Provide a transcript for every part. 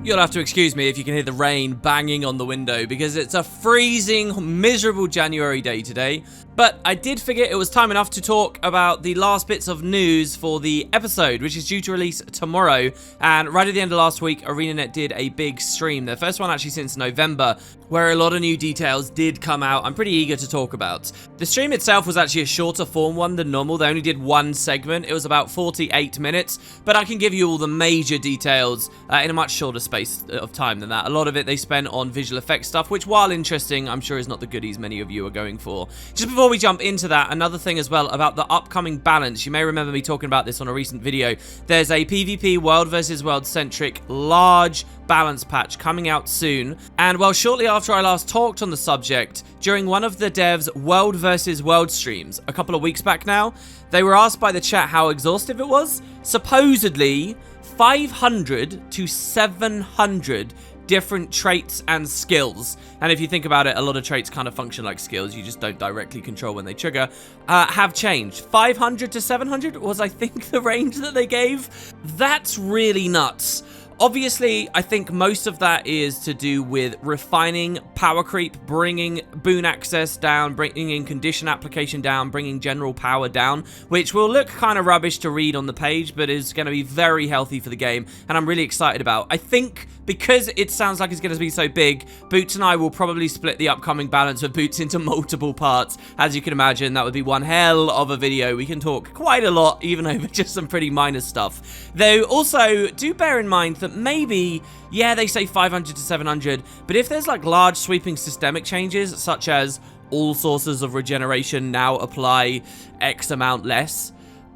You'll have to excuse me if you can hear the rain banging on the window because it's a freezing, miserable January day today. But I did figure it was time enough to talk about the last bits of news for the episode, which is due to release tomorrow. And right at the end of last week, ArenaNet did a big stream, their first one actually since November, where a lot of new details did come out. I'm pretty eager to talk about. The stream itself was actually a shorter form one than normal. They only did one segment. It was about 48 minutes, but I can give you all the major details in a much shorter space of time than that. A lot of it they spent on visual effects stuff, which, while interesting, I'm sure is not the goodies many of you are going for. Just before we jump into that, another thing as well about the upcoming balance. You may remember me talking about this on a recent video. There's a PvP world versus world centric large balance patch coming out soon. And well, shortly after I last talked on the subject, during one of the devs' world versus world streams a couple of weeks back now, they were asked by the chat how exhaustive it was. Supposedly 500 to 700 different traits and skills. And if you think about it, a lot of traits kind of function like skills. You just don't directly control when they trigger. Have changed. 500 to 700 was, I think, the range that they gave. That's really nuts. Obviously, I think most of that is to do with refining power creep, bringing boon access down, bringing condition application down, bringing general power down, which will look kind of rubbish to read on the page, but is going to be very healthy for the game, and I'm really excited about. I think because it sounds like it's going to be so big, Boots and I will probably split the upcoming balance of Boots into multiple parts. As you can imagine, that would be one hell of a video. We can talk quite a lot, even over just some pretty minor stuff. Though, also, do bear in mind that maybe, yeah, they say 500 to 700, but if there's like large sweeping systemic changes, such as all sources of regeneration now apply X amount less,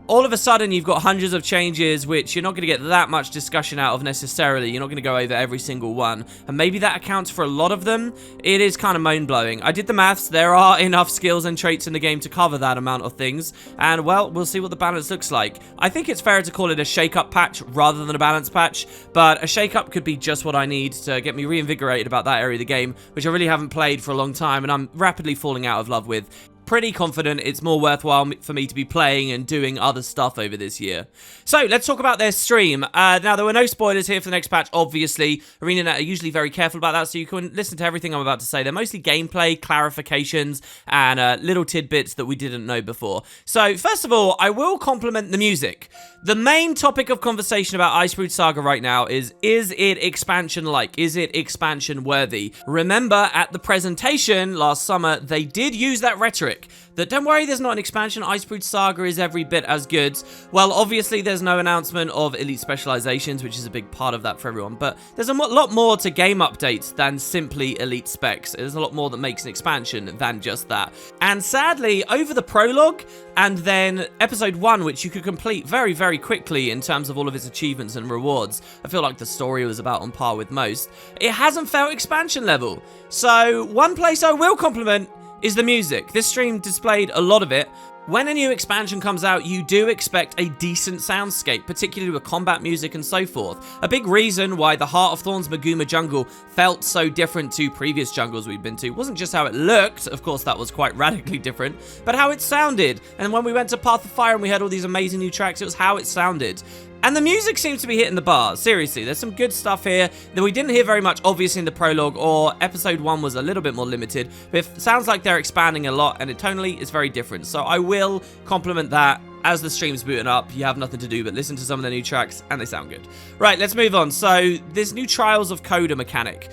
all of a sudden you've got hundreds of changes which you're not going to get that much discussion out of necessarily. You're not going to go over every single one, and maybe that accounts for a lot of them. It is kind of mind-blowing. I did the maths. There are enough skills and traits in the game to cover that amount of things, and well, we'll see what the balance looks like. I think it's fair to call it a shake-up patch rather than a balance patch, but a shake-up could be just what I need to get me reinvigorated about that area of the game, which I really haven't played for a long time and I'm rapidly falling out of love with. Pretty confident it's more worthwhile for me to be playing and doing other stuff over this year. So let's talk about their stream. Now, there were no spoilers here for the next patch, obviously. ArenaNet are usually very careful about that, so you can listen to everything I'm about to say. They're mostly gameplay, clarifications, and little tidbits that we didn't know before. So first of all, I will compliment the music. The main topic of conversation about Icebrood Saga right now is it expansion-like? Is it expansion-worthy? Remember, at the presentation last summer, they did use that rhetoric. That don't worry, there's not an expansion, Icebrood Saga is every bit as good. Well, obviously there's no announcement of elite specializations, which is a big part of that for everyone, but there's a lot more to game updates than simply elite specs. There's a lot more that makes an expansion than just that. And sadly, over the prologue and then episode 1, which you could complete very, very quickly in terms of all of its achievements and rewards, I feel like the story was about on par with most, it hasn't felt expansion level. So one place I will compliment is the music. This stream displayed a lot of it. When a new expansion comes out, you do expect a decent soundscape, particularly with combat music and so forth. A big reason why the Heart of Thorns Maguma jungle felt so different to previous jungles we'd been to wasn't just how it looked, of course that was quite radically different, but how it sounded. And when we went to Path of Fire and we heard all these amazing new tracks, it was how it sounded. And the music seems to be hitting the bar. Seriously, there's some good stuff here that we didn't hear very much, obviously, in the prologue, or episode 1 was a little bit more limited. But it sounds like they're expanding a lot, and it tonally is very different. So I will compliment that. As the stream's booting up, you have nothing to do but listen to some of the new tracks, and they sound good. Right, let's move on. So, this new Trials of Koda mechanic.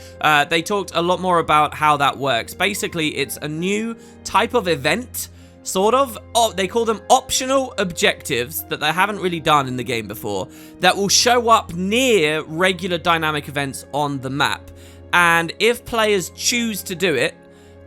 They talked a lot more about how that works. Basically, it's a new type of event, sort of. They call them optional objectives that they haven't really done in the game before, that will show up near regular dynamic events on the map. And if players choose to do it,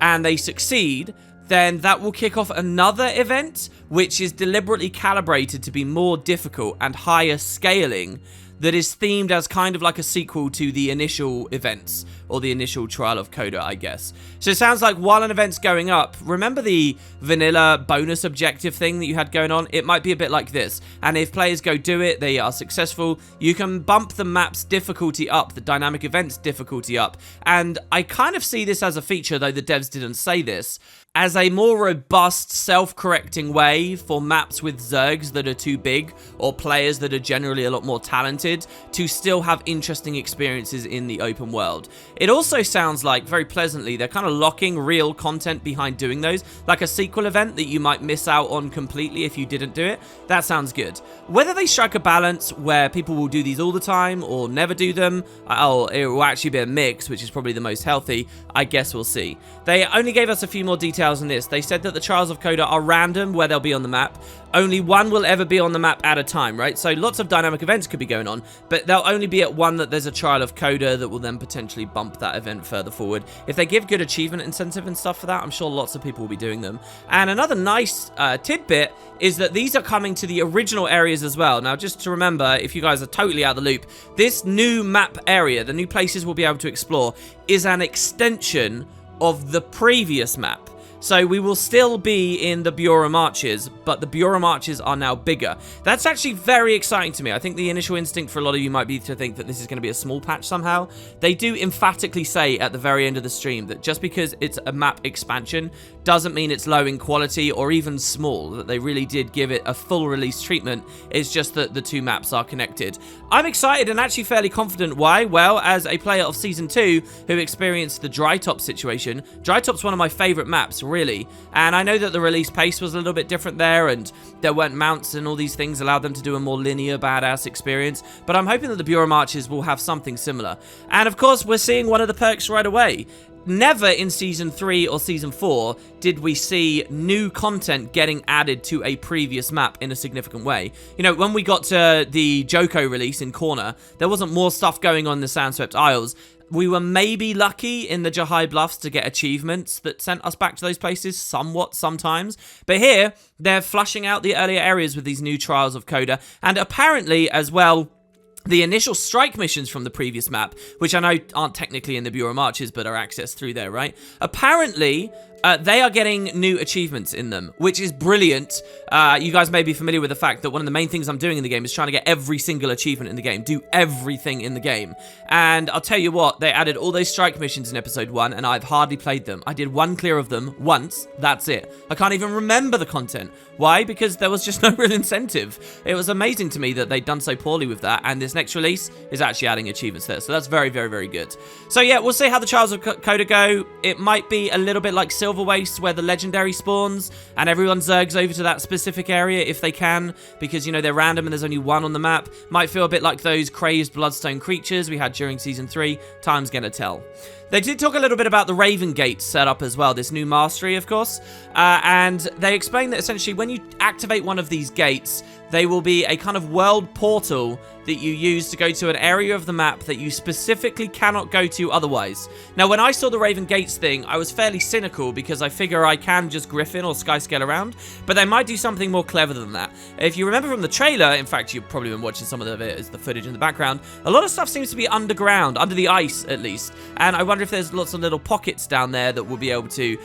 and they succeed, then that will kick off another event, which is deliberately calibrated to be more difficult and higher scaling, that is themed as kind of like a sequel to the initial events, or the initial Trial of Koda, I guess. So it sounds like while an event's going up, remember the vanilla bonus objective thing that you had going on? It might be a bit like this, and if players go do it, they are successful, you can bump the map's difficulty up, the dynamic event's difficulty up, and I kind of see this as a feature, though the devs didn't say this, as a more robust, self-correcting way for maps with Zergs that are too big or players that are generally a lot more talented to still have interesting experiences in the open world. It also sounds like, very pleasantly, they're kind of locking real content behind doing those, like a sequel event that you might miss out on completely if you didn't do it. That sounds good. Whether they strike a balance where people will do these all the time or never do them, it will actually be a mix, which is probably the most healthy, I guess we'll see. They only gave us a few more details on this. They said that the Trials of Koda are random where they'll be on the map. Only one will ever be on the map at a time, right? So lots of dynamic events could be going on, but they'll only be at one that there's a Trial of Koda that will then potentially bump that event further forward. If they give good achievement incentive and stuff for that, I'm sure lots of people will be doing them. And another nice tidbit is that these are coming to the original areas as well. Now, just to remember, if you guys are totally out of the loop, this new map area, the new places we'll be able to explore, is an extension of the previous map. So we will still be in the Bureau Marches, but the Bureau Marches are now bigger. That's actually very exciting to me. I think the initial instinct for a lot of you might be to think that this is going to be a small patch somehow. They do emphatically say at the very end of the stream that just because it's a map expansion doesn't mean it's low in quality or even small, that they really did give it a full release treatment. It's just that the two maps are connected. I'm excited and actually fairly confident. Why? Well, as a player of Season 2 who experienced the Dry Top situation, Dry Top's one of my favourite maps, really. And I know that the release pace was a little bit different there, and there weren't mounts and all these things allowed them to do a more linear, badass experience. But I'm hoping that the Bureau Marches will have something similar. And of course, we're seeing one of the perks right away. Never in Season 3 or Season 4 did we see new content getting added to a previous map in a significant way. You know, when we got to the Joko release in Corner, there wasn't more stuff going on in the Sandswept Isles. We were maybe lucky in the Jahai Bluffs to get achievements that sent us back to those places somewhat sometimes. But here, they're flushing out the earlier areas with these new Trials of Koda. And apparently, as well, the initial strike missions from the previous map, which I know aren't technically in the Bureau Marches, but are accessed through there, right? Apparently, they are getting new achievements in them, which is brilliant. You guys may be familiar with the fact that one of the main things I'm doing in the game is trying to get every single achievement in the game, do everything in the game. And I'll tell you what, they added all those strike missions in Episode 1, and I've hardly played them. I did one clear of them once, that's it. I can't even remember the content. Why? Because there was just no real incentive. It was amazing to me that they'd done so poorly with that, and this next release is actually adding achievements there. So that's very, very, very good. So yeah, we'll see how the Trials of Koda go. It might be a little bit like Silver Waste, where the legendary spawns and everyone zergs over to that specific area if they can, because, you know, they're random and there's only one on the map. Might feel a bit like those crazed bloodstone creatures we had during Season 3. Time's gonna tell. They did talk a little bit about the Raven Gate setup as well, this new mastery, of course, and they explained that essentially when you activate one of these gates, they will be a kind of world portal that you use to go to an area of the map that you specifically cannot go to otherwise. Now, when I saw the Raven Gates thing, I was fairly cynical because I figure I can just Griffin or Skyscale around, but they might do something more clever than that. If you remember from the trailer, in fact, you've probably been watching some of it as the footage in the background, a lot of stuff seems to be underground, under the ice at least, and I wonder if there's lots of little pockets down there that we'll be able to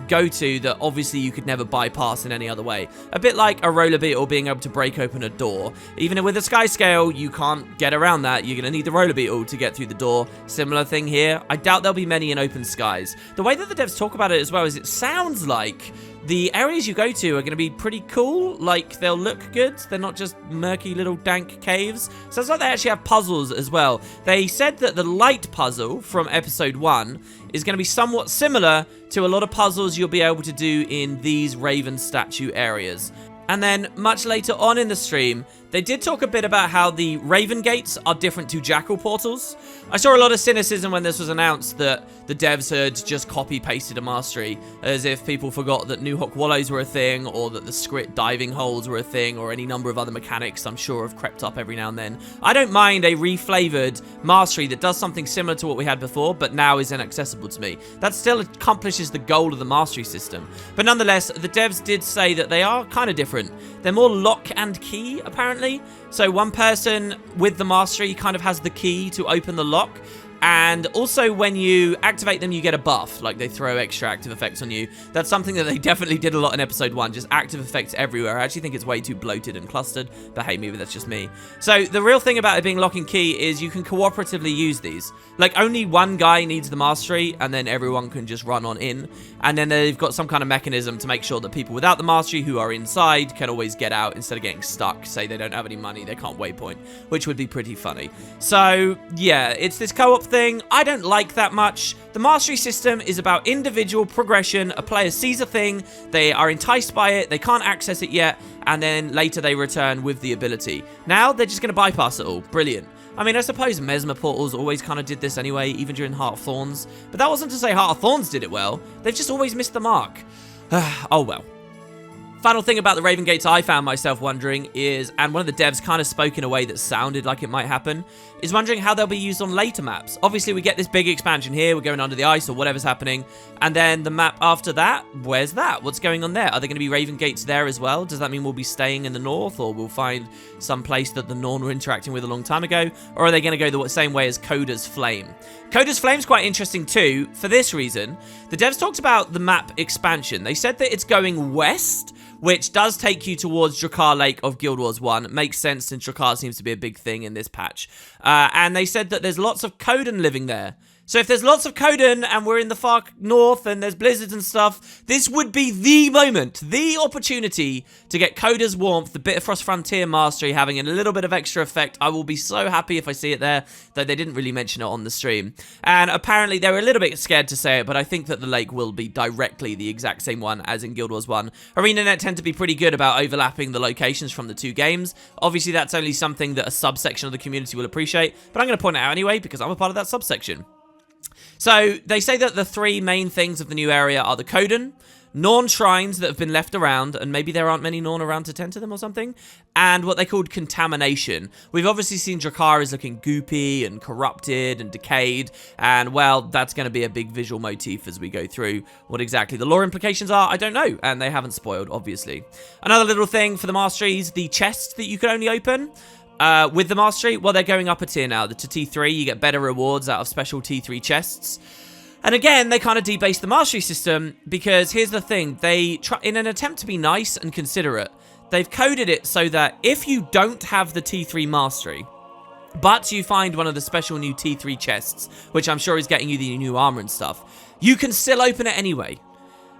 go to that obviously you could never bypass in any other way. A bit like a roller beetle being able to break open a door. Even with a Skyscale, you can't get around that. You're going to need the roller beetle to get through the door. Similar thing here. I doubt there'll be many in open skies. The way that the devs talk about it as well is it sounds like the areas you go to are going to be pretty cool. Like, they'll look good. They're not just murky little dank caves. Sounds like they actually have puzzles as well. They said that the light puzzle from Episode 1 is going to be somewhat similar to a lot of puzzles you'll be able to do in these Raven statue areas. And then, much later on in the stream, they did talk a bit about how the Raven Gates are different to Jackal portals. I saw a lot of cynicism when this was announced that the devs had just copy-pasted a mastery, as if people forgot that New Hawk Wallows were a thing, or that the Skrit diving holes were a thing, or any number of other mechanics I'm sure have crept up every now and then. I don't mind a reflavored mastery that does something similar to what we had before, but now is inaccessible to me. That still accomplishes the goal of the mastery system. But nonetheless, the devs did say that they are kind of different. They're more lock and key, apparently. So one person with the mastery kind of has the key to open the lock, And also when you activate them, you get a buff. Like they throw extra active effects on you. That's something that they definitely did a lot in episode 1. Just active effects everywhere. I actually think it's way too bloated and clustered. But hey, maybe that's just me. So the real thing about it being lock and key is you can cooperatively use these. Like only one guy needs the mastery and then everyone can just run on in. And then they've got some kind of mechanism to make sure that people without the mastery who are inside can always get out instead of getting stuck. Say they don't have any money, they can't waypoint, which would be pretty funny. So yeah, it's this co-op thing. I don't like that much. The mastery system is about individual progression. A player sees a thing, they are enticed by it, they can't access it yet, and then later they return with the ability. Now they're just going to bypass it all. Brilliant. I mean, I suppose Mesmer Portals always kind of did this anyway, even during Heart of Thorns. But that wasn't to say Heart of Thorns did it well. They've just always missed the mark. Oh well. Final thing about the Raven Gates I found myself wondering is, and one of the devs kind of spoke in a way that sounded like it might happen, is wondering how they'll be used on later maps. Obviously, we get this big expansion here, we're going under the ice or whatever's happening, and then the map after that, where's that? What's going on there? Are there going to be Raven Gates there as well? Does that mean we'll be staying in the north, or we'll find some place that the Norn were interacting with a long time ago? Or are they going to go the same way as Koda's Flame? Koda's Flame's quite interesting too, for this reason. The devs talked about the map expansion. They said that it's going west, which does take you towards Drakkar Lake of Guild Wars 1. It makes sense since Drakkar seems to be a big thing in this patch. And they said that there's lots of Kodan living there. So if there's lots of Kodan and we're in the far north and there's blizzards and stuff, this would be the moment, the opportunity to get Koda's Warmth, the Bitterfrost Frontier Mastery, having a little bit of extra effect. I will be so happy if I see it there, though they didn't really mention it on the stream. And apparently they were a little bit scared to say it, but I think that the lake will be directly the exact same one as in Guild Wars 1. ArenaNet tend to be pretty good about overlapping the locations from the two games. Obviously that's only something that a subsection of the community will appreciate, but I'm going to point it out anyway because I'm a part of that subsection. So, they say that the three main things of the new area are the Kodan, Norn shrines that have been left around, and maybe there aren't many Norn around to tend to them or something, and what they called contamination. We've obviously seen Drakkar is looking goopy and corrupted and decayed, and well, that's going to be a big visual motif as we go through. What exactly the lore implications are, I don't know, and they haven't spoiled, obviously. Another little thing for the masteries, the chests that you can only open. With the mastery, well, they're going up a tier now. To T3, you get better rewards out of special T3 chests. And again, they kind of debase the mastery system because here's the thing. They try, in an attempt to be nice and considerate, they've coded it so that if you don't have the T3 mastery, but you find one of the special new T3 chests, which I'm sure is getting you the new armor and stuff, you can still open it anyway.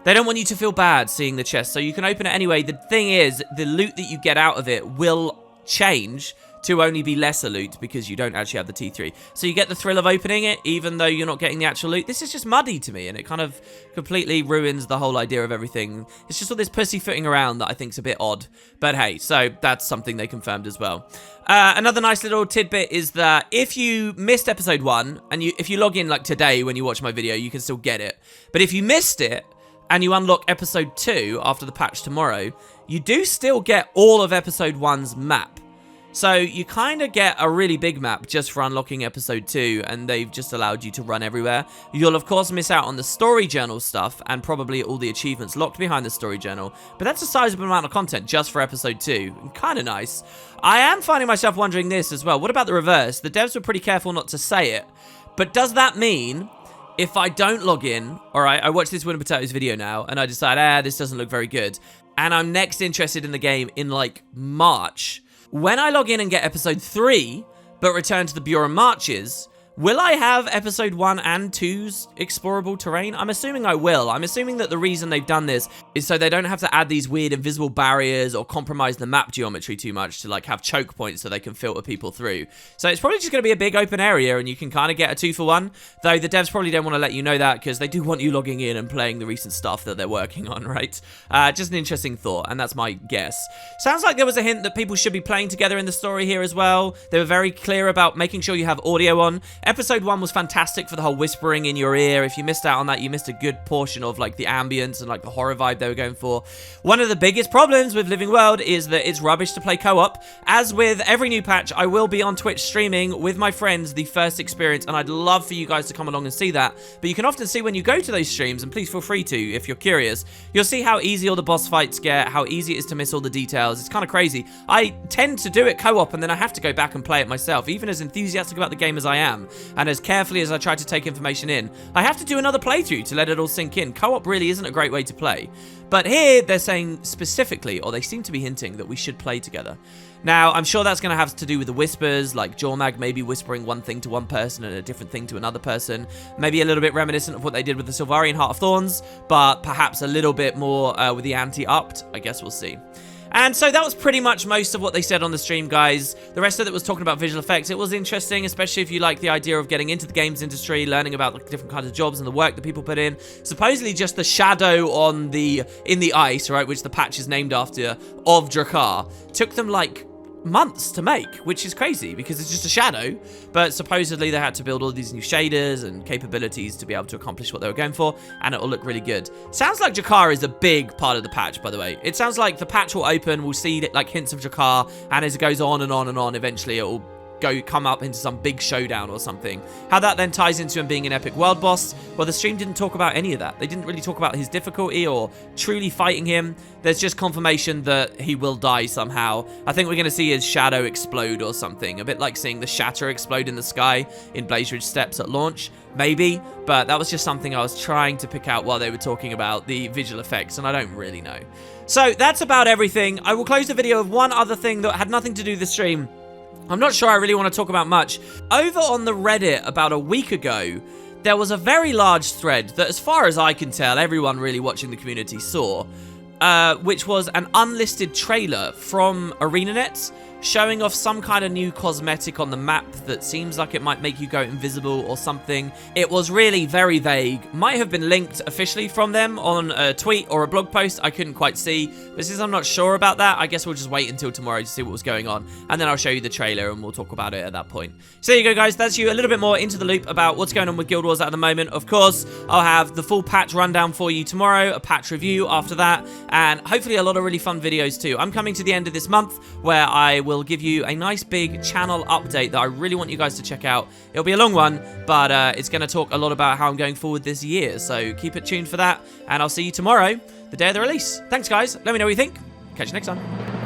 They don't want you to feel bad seeing the chest, so you can open it anyway. The thing is, the loot that you get out of it will change to only be lesser loot because you don't actually have the T3. So you get the thrill of opening it even though you're not getting the actual loot. This is just muddy to me and it kind of completely ruins the whole idea of everything. It's just all this pussyfooting around that I think is a bit odd. But hey, so that's something they confirmed as well. Another nice little tidbit is that if you missed episode 1 and if you log in like today when you watch my video, you can still get it. But if you missed it and you unlock episode 2 after the patch tomorrow, you do still get all of episode 1's map. So you kind of get a really big map just for unlocking episode 2, and they've just allowed you to run everywhere. You'll of course miss out on the story journal stuff and probably all the achievements locked behind the story journal, but that's a sizable amount of content just for episode 2. Kind of nice. I am finding myself wondering this as well. What about the reverse? The devs were pretty careful not to say it, but does that mean if I don't log in, alright, I watched this Winner Potatoes video now, and I decide, this doesn't look very good, and I'm next interested in the game in like March. When I log in and get episode 3, but return to the Bureau Marches, will I have episode 1 and 2's explorable terrain? I'm assuming I will. I'm assuming that the reason they've done this is so they don't have to add these weird invisible barriers or compromise the map geometry too much to like have choke points so they can filter people through. So it's probably just going to be a big open area and you can kind of get a 2-for-1, though the devs probably don't want to let you know that because they do want you logging in and playing the recent stuff that they're working on, right? Just an interesting thought, and that's my guess. Sounds like there was a hint that people should be playing together in the story here as well. They were very clear about making sure you have audio on. Episode 1 was fantastic for the whole whispering in your ear. If you missed out on that, you missed a good portion of like the ambience and like the horror vibe they were going for. One of the biggest problems with Living World is that it's rubbish to play co-op. As with every new patch, I will be on Twitch streaming with my friends the first experience, and I'd love for you guys to come along and see that. But you can often see when you go to those streams, and please feel free to if you're curious, you'll see how easy all the boss fights get, how easy it is to miss all the details. It's kind of crazy. I tend to do it co-op and then I have to go back and play it myself, even as enthusiastic about the game as I am. and as carefully as I try to take information in, I have to do another playthrough to let it all sink in. Co-op really isn't a great way to play. But here, they're saying specifically, or they seem to be hinting, that we should play together. Now, I'm sure that's going to have to do with the whispers, like Jormag maybe whispering one thing to one person and a different thing to another person. Maybe a little bit reminiscent of what they did with the Sylvari Heart of Thorns, but perhaps a little bit more with the ante upped. I guess we'll see. And so that was pretty much most of what they said on the stream, guys. The rest of it was talking about visual effects. It was interesting, especially if you like the idea of getting into the games industry, learning about the different kinds of jobs and the work that people put in. Supposedly just the shadow on in the ice, right, which the patch is named after, of Drakkar, took them like months to make, which is crazy because it's just a shadow, but supposedly they had to build all these new shaders and capabilities to be able to accomplish what they were going for, and it will look really good. Sounds like Drakkar is a big part of the patch, by the way. It sounds like the patch will open, we'll see like hints of Drakkar, and as it goes on and on and on, eventually it will come up into some big showdown or something. How that then ties into him being an epic world boss, well, the stream didn't talk about any of that. They didn't really talk about his difficulty or truly fighting him. There's just confirmation that he will die somehow. I think we're going to see his shadow explode or something, a bit like seeing the shatter explode in the sky in Blaze Ridge Steps at launch, maybe, but that was just something I was trying to pick out while they were talking about the visual effects, and I don't really know. So that's about everything. I will close the video with one other thing that had nothing to do with the stream. I'm not sure I really want to talk about much. Over on the Reddit about a week ago, there was a very large thread that, as far as I can tell, everyone really watching the community saw, which was an unlisted trailer from ArenaNet showing off some kind of new cosmetic on the map that seems like it might make you go invisible or something. It was really very vague. Might have been linked officially from them on a tweet or a blog post. I couldn't quite see. But since I'm not sure about that, I guess we'll just wait until tomorrow to see what was going on. And then I'll show you the trailer and we'll talk about it at that point. So there you go, guys. That's you a little bit more into the loop about what's going on with Guild Wars at the moment. Of course, I'll have the full patch rundown for you tomorrow, a patch review after that, and hopefully a lot of really fun videos too. I'm coming to the end of this month where I will give you a nice big channel update that I really want you guys to check out. It'll be a long one, but it's going to talk a lot about how I'm going forward this year, so keep it tuned for that, and I'll see you tomorrow, the day of the release. Thanks, guys. Let me know what you think. Catch you next time.